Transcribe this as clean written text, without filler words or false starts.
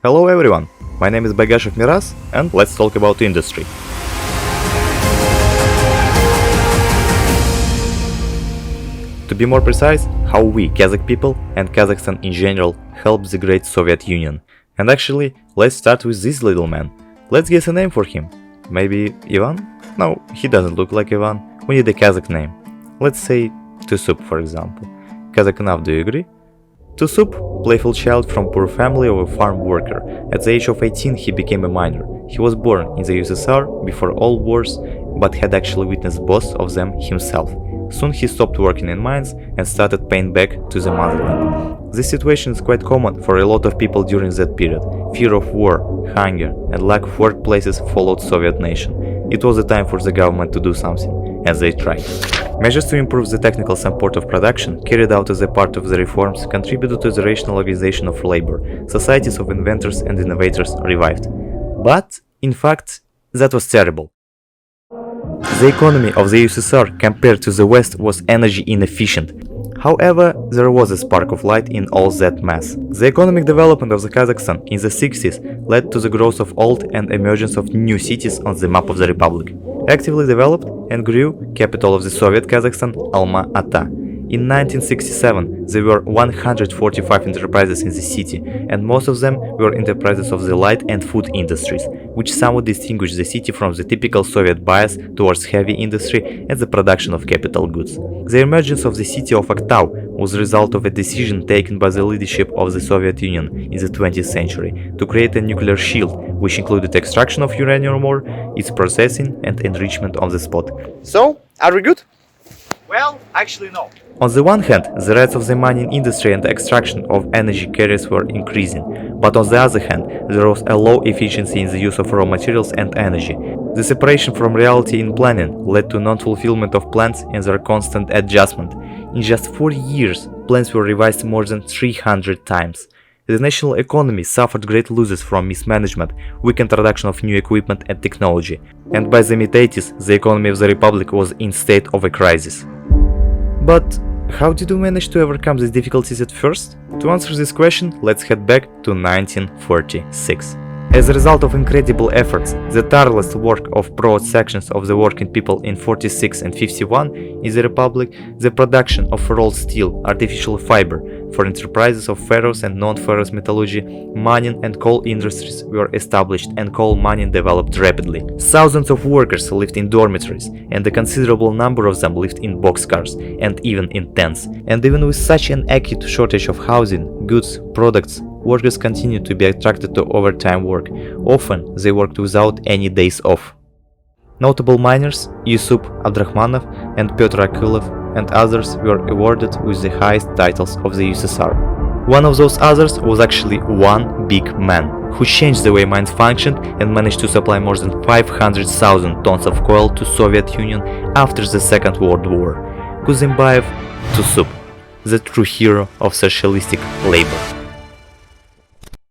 Hello everyone, my name is Baigashev Miras and let's talk about industry. To be more precise, how we, Kazakh people and Kazakhstan in general, helped the great Soviet Union. And actually, let's start with this little man. Let's guess a name for him. Maybe Ivan? No, he doesn't look like Ivan. We need a Kazakh name. Let's say Tusup, for example. Kazakh enough, do you agree? Tusup, playful child from poor family of a farm worker. At the age of 18 he became a miner. He was born in the USSR before all wars, but had actually witnessed both of them himself. Soon he stopped working in mines and started paying back to the motherland. This situation is quite common for a lot of people during that period. Fear of war, hunger and lack of workplaces followed Soviet nation. It was a time for the government to do something, and they tried. Measures to improve the technical support of production, carried out as a part of the reforms, contributed to the rational organization of labor. Societies of inventors and innovators revived. But, in fact, that was terrible. The economy of the USSR compared to the West was energy inefficient. However, there was a spark of light in all that mess. The economic development of the Kazakhstan in the 60s led to the growth of old and emergence of new cities on the map of the republic. Actively developed and grew capital of the Soviet Kazakhstan, Alma-Ata. In 1967, there were 145 enterprises in the city, and most of them were enterprises of the light and food industries, which somewhat distinguished the city from the typical Soviet bias towards heavy industry and the production of capital goods. The emergence of the city of Aktau was the result of a decision taken by the leadership of the Soviet Union in the 20th century to create a nuclear shield, which included extraction of uranium ore, its processing and enrichment on the spot. So, are we good? Well, actually no. On the one hand, the rates of the mining industry and the extraction of energy carriers were increasing, but on the other hand, there was a low efficiency in the use of raw materials and energy. The separation from reality in planning led to non-fulfillment of plans and their constant adjustment. In just 4 years, plans were revised more than 300 times. The national economy suffered great losses from mismanagement, weak introduction of new equipment and technology, and by the mid-80s, the economy of the republic was in state of a crisis. But how did we manage to overcome these difficulties at first? To answer this question, let's head back to 1946. As a result of incredible efforts, the tireless work of broad sections of the working people in 46 and 51 in the Republic, the production of rolled steel, artificial fiber for enterprises of ferrous and non-ferrous metallurgy, mining and coal industries were established and coal mining developed rapidly. Thousands of workers lived in dormitories, and a considerable number of them lived in boxcars and even in tents. And even with such an acute shortage of housing, goods, products, workers continued to be attracted to overtime work. Often they worked without any days off. Notable miners, Yusup Abdrakhmanov and Pyotr Akylov and others were awarded with the highest titles of the USSR. One of those others was actually one big man, who changed the way mines functioned and managed to supply more than 500,000 tons of coal to Soviet Union after the Second World War. Kuzymbayev Tusup, the true hero of socialistic labor.